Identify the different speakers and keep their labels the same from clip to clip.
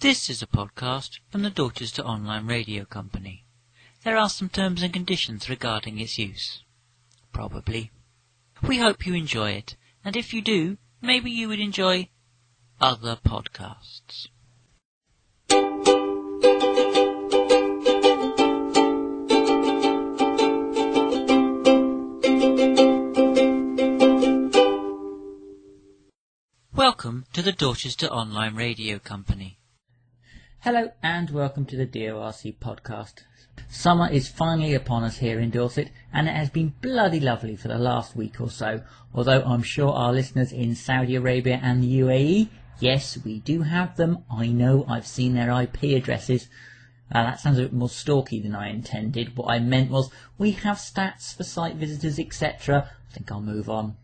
Speaker 1: This is a podcast from the Daughters to Online Radio Company. There are some terms and conditions regarding its use. Probably. We hope you enjoy it, and if you do, maybe you would enjoy other podcasts. Welcome to the Daughters to Online Radio Company.
Speaker 2: Hello and welcome to the DORC podcast. Summer is finally upon us here in Dorset, and it has been bloody lovely for the last week or so, although I'm sure our listeners in Saudi Arabia and the UAE, yes, we do have them. I know, I've seen their IP addresses. That sounds a bit more stalky than I intended. What I meant was, we have stats for site visitors, etc. I think I'll move on.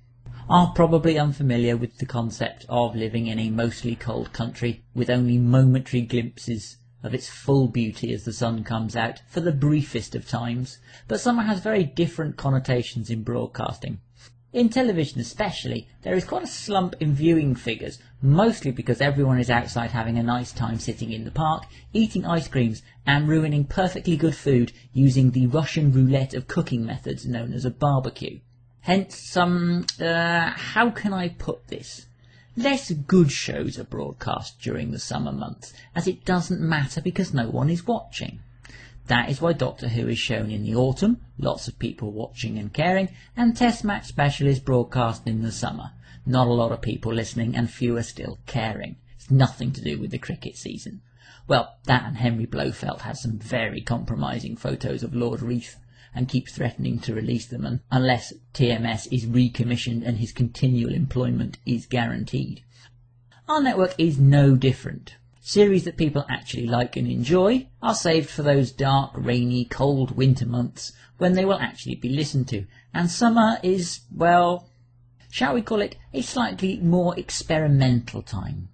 Speaker 2: Are probably unfamiliar with the concept of living in a mostly cold country with only momentary glimpses of its full beauty as the sun comes out for the briefest of times, but summer has very different connotations in broadcasting. In television especially, there is quite a slump in viewing figures, mostly because everyone is outside having a nice time sitting in the park, eating ice creams and ruining perfectly good food using the Russian roulette of cooking methods known as a barbecue. Hence some, how can I put this? Less good shows are broadcast during the summer months, as it doesn't matter because no one is watching. That is why Doctor Who is shown in the autumn, lots of people watching and caring, and Test Match Special is broadcast in the summer. Not a lot of people listening and fewer still caring. It's nothing to do with the cricket season. Well, that and Henry Blofeld has some very compromising photos of Lord Reith, and keeps threatening to release them unless TMS is recommissioned and his continual employment is guaranteed. Our network is no different. Series that people actually like and enjoy are saved for those dark, rainy, cold winter months when they will actually be listened to, and summer is, well, shall we call it a slightly more experimental time.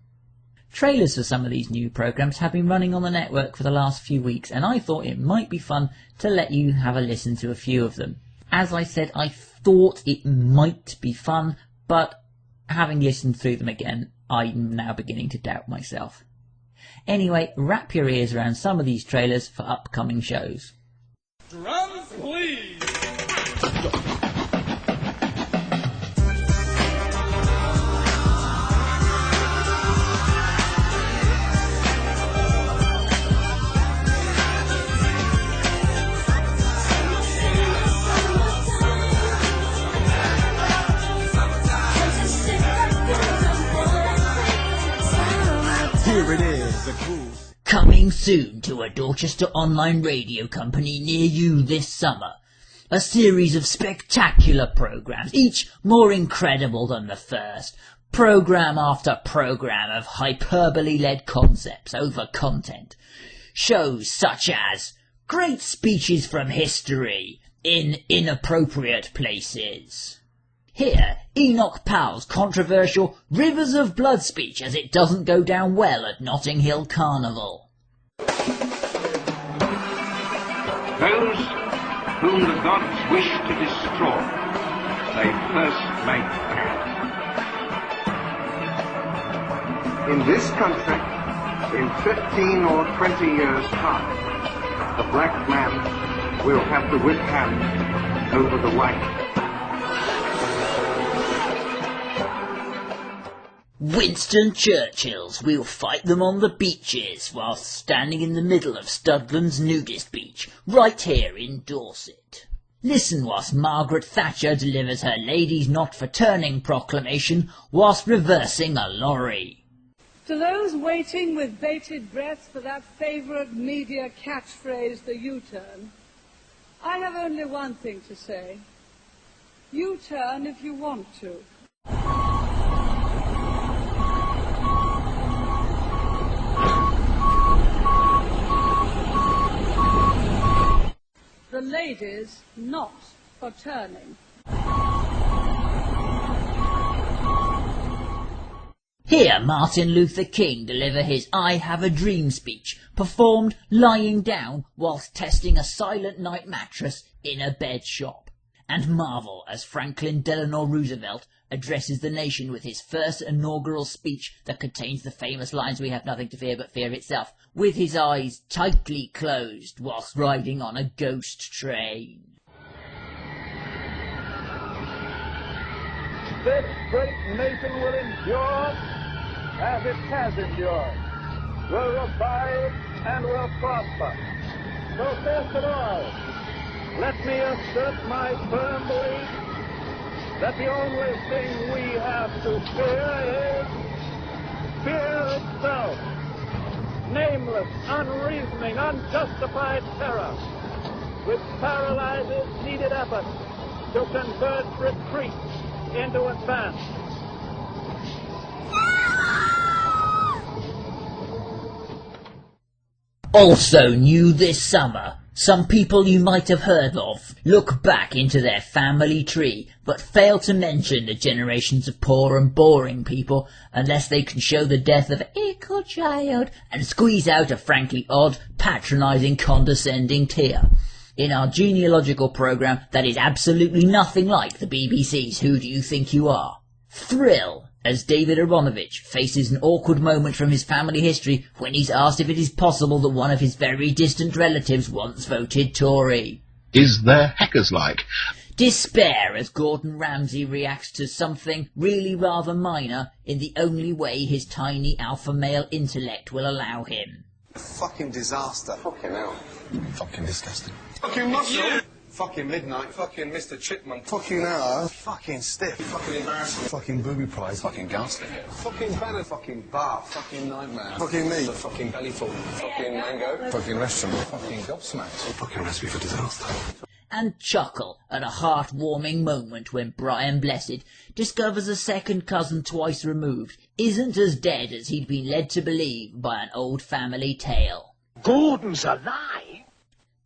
Speaker 2: Trailers for some of these new programmes have been running on the network for the last few weeks, and I thought it might be fun to let you have a listen to a few of them. As I said, I thought it might be fun, but having listened through them again, I'm now beginning to doubt myself. Anyway, wrap your ears around some of these trailers for upcoming shows.
Speaker 3: Drums, please! Here it is, a groove.
Speaker 2: Coming soon to a Dorchester Online Radio Company near you this summer. A series of spectacular programmes, each more incredible than the first. Programme after programme of hyperbole-led concepts over content. Shows such as Great Speeches from History in Inappropriate Places. Here, Enoch Powell's controversial Rivers of Blood speech as it doesn't go down well at Notting Hill Carnival.
Speaker 4: Those whom the gods wish to destroy, they first make bad.
Speaker 5: In this country, in 15 or 20 years' time, the black man will have the whip hand over the white.
Speaker 2: Winston Churchill's We'll Fight Them on the Beaches whilst standing in the middle of Studland's nudist beach, right here in Dorset. Listen whilst Margaret Thatcher delivers her Ladies Not for Turning proclamation whilst reversing a lorry.
Speaker 6: To those waiting with bated breath for that favourite media catchphrase, the U-turn, I have only one thing to say. U-turn if you want to. The ladies not for turning.
Speaker 2: Hear Martin Luther King deliver his I Have a Dream speech, performed lying down whilst testing a Silent Night mattress in a bed shop. And marvel as Franklin Delano Roosevelt addresses the nation with his first inaugural speech that contains the famous lines, "We have nothing to fear but fear itself," with his eyes tightly closed whilst riding on a ghost train.
Speaker 7: This great nation will endure as it has endured, will revive and will prosper. So first of all, let me assert my firm belief that the only thing we have to fear is fear itself. Nameless, unreasoning, unjustified terror, which paralyzes needed effort to convert retreat into advance.
Speaker 2: Also new this summer, some people you might have heard of look back into their family tree but fail to mention the generations of poor and boring people unless they can show the death of an equal child and squeeze out a frankly odd, patronising, condescending tear. In our genealogical programme that is absolutely nothing like the BBC's Who Do You Think You Are? Thrill as David Aronovich faces an awkward moment from his family history when he's asked if it is possible that one of his very distant relatives once voted Tory.
Speaker 8: Is there hackers like?
Speaker 2: Despair as Gordon Ramsay reacts to something really rather minor in the only way his tiny alpha male intellect will allow him.
Speaker 9: Fucking disaster. Fucking hell.
Speaker 8: Fucking disgusting.
Speaker 9: Fucking muscle. Yeah. Fucking midnight. Fucking Mr. Chipmunk. Fucking hell. Fucking stiff. Fucking embarrassing.
Speaker 8: Fucking booby prize.
Speaker 9: Fucking ghastly. Fucking banner. Fucking bath. Fucking nightmare. Fucking me. Fucking belly full. Fucking mango.
Speaker 8: Fucking restaurant.
Speaker 9: Fucking gobsmacked. Fucking recipe for disaster.
Speaker 2: And chuckle at a heart-warming moment when Brian Blessed discovers a second cousin twice removed isn't as dead as he'd been led to believe by an old family tale.
Speaker 7: Gordon's alive?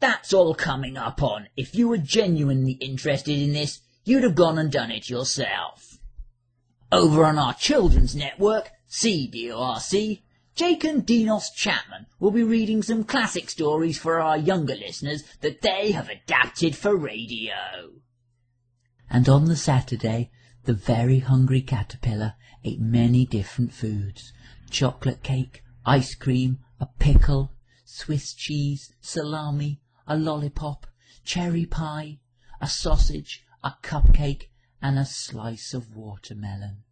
Speaker 2: That's all coming up on. If you were genuinely interested in this, you'd have gone and done it yourself. Over on our children's network, DORC, Jake and Dinos Chapman will be reading some classic stories for our younger listeners that they have adapted for radio. And on the Saturday, the very hungry caterpillar ate many different foods: chocolate cake, ice cream, a pickle, Swiss cheese, salami, a lollipop, cherry pie, a sausage, a cupcake, and a slice of watermelon.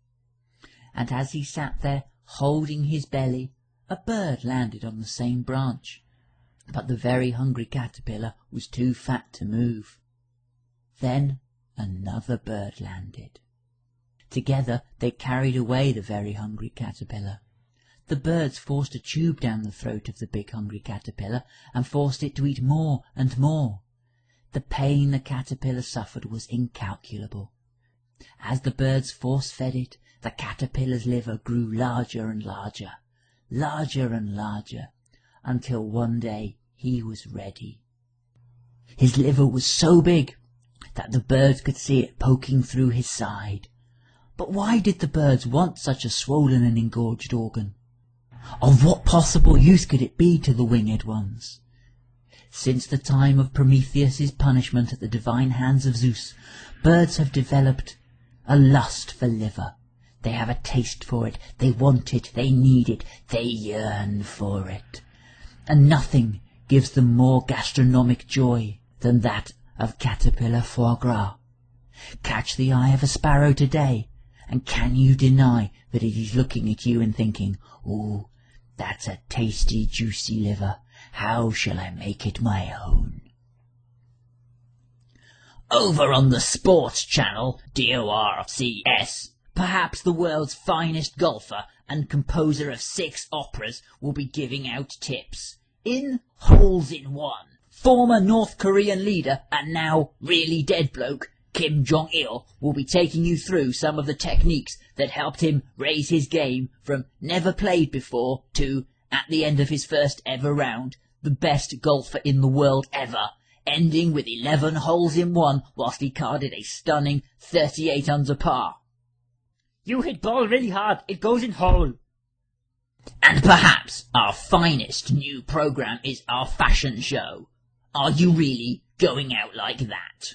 Speaker 2: And as he sat there, holding his belly, a bird landed on the same branch, but the very hungry caterpillar was too fat to move. Then another bird landed. Together they carried away the very hungry caterpillar. The birds forced a tube down the throat of the big hungry caterpillar and forced it to eat more and more. The pain the caterpillar suffered was incalculable. As the birds force-fed it, the caterpillar's liver grew larger and larger, until one day he was ready. His liver was so big that the birds could see it poking through his side. But why did the birds want such a swollen and engorged organ? Of what possible use could it be to the winged ones? Since the time of Prometheus's punishment at the divine hands of Zeus, birds have developed a lust for liver. They have a taste for it, they want it, they need it, they yearn for it. And nothing gives them more gastronomic joy than that of caterpillar foie gras. Catch the eye of a sparrow today, and can you deny that it is looking at you and thinking, "Ooh, that's a tasty, juicy liver. How shall I make it my own?" Over on the sports channel, DORCS, perhaps the world's finest golfer and composer of 6 operas will be giving out tips. In Holes in One, former North Korean leader and now really dead bloke Kim Jong-il will be taking you through some of the techniques that helped him raise his game from never played before to, at the end of his first ever round, the best golfer in the world ever, ending with 11 holes in one whilst he carded a stunning 38 under par. "You hit ball really hard, it goes in hole." And perhaps our finest new programme is our fashion show. Are you really going out like that?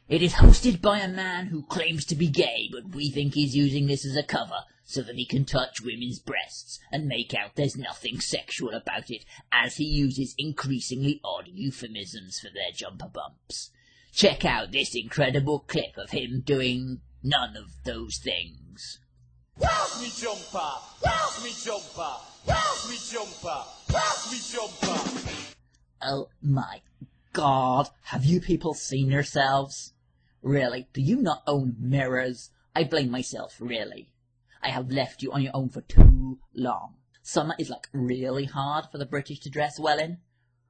Speaker 2: It is hosted by a man who claims to be gay, but we think he's using this as a cover so that he can touch women's breasts and make out there's nothing sexual about it, as he uses increasingly odd euphemisms for their jumper bumps. Check out this incredible clip of him doing none of those things.
Speaker 3: Where's me jumper? Where's me jumper? Where's me jumper? Where's me jumper?
Speaker 2: Oh my God, have you people seen yourselves? Really, do you not own mirrors? I blame myself, really. I have left you on your own for too long. Summer is like really hard for the British to dress well in.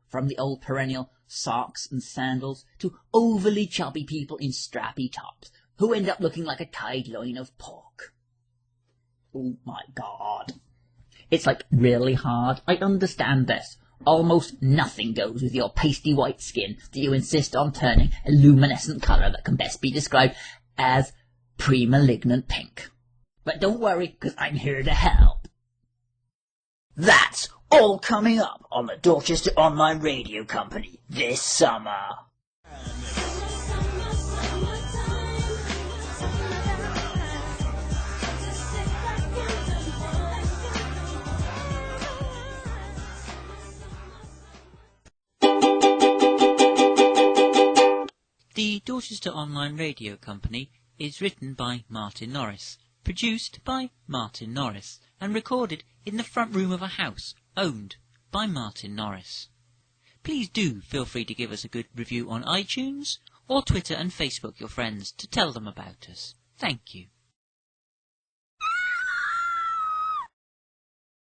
Speaker 2: From the old perennial socks and sandals to overly chubby people in strappy tops who end up looking like a tied loin of pork. Oh my God. It's like really hard. I understand this. Almost nothing goes with your pasty white skin that you insist on turning a luminescent colour that can best be described as pre-malignant pink. But don't worry, because I'm here to help. That's all coming up on the Dorchester Online Radio Company this summer.
Speaker 1: The Dorchester Online Radio Company is written by Martin Norris, produced by Martin Norris, and recorded in the front room of a house owned by Martin Norris. Please do feel free to give us a good review on iTunes, or Twitter and Facebook your friends to tell them about us. Thank you.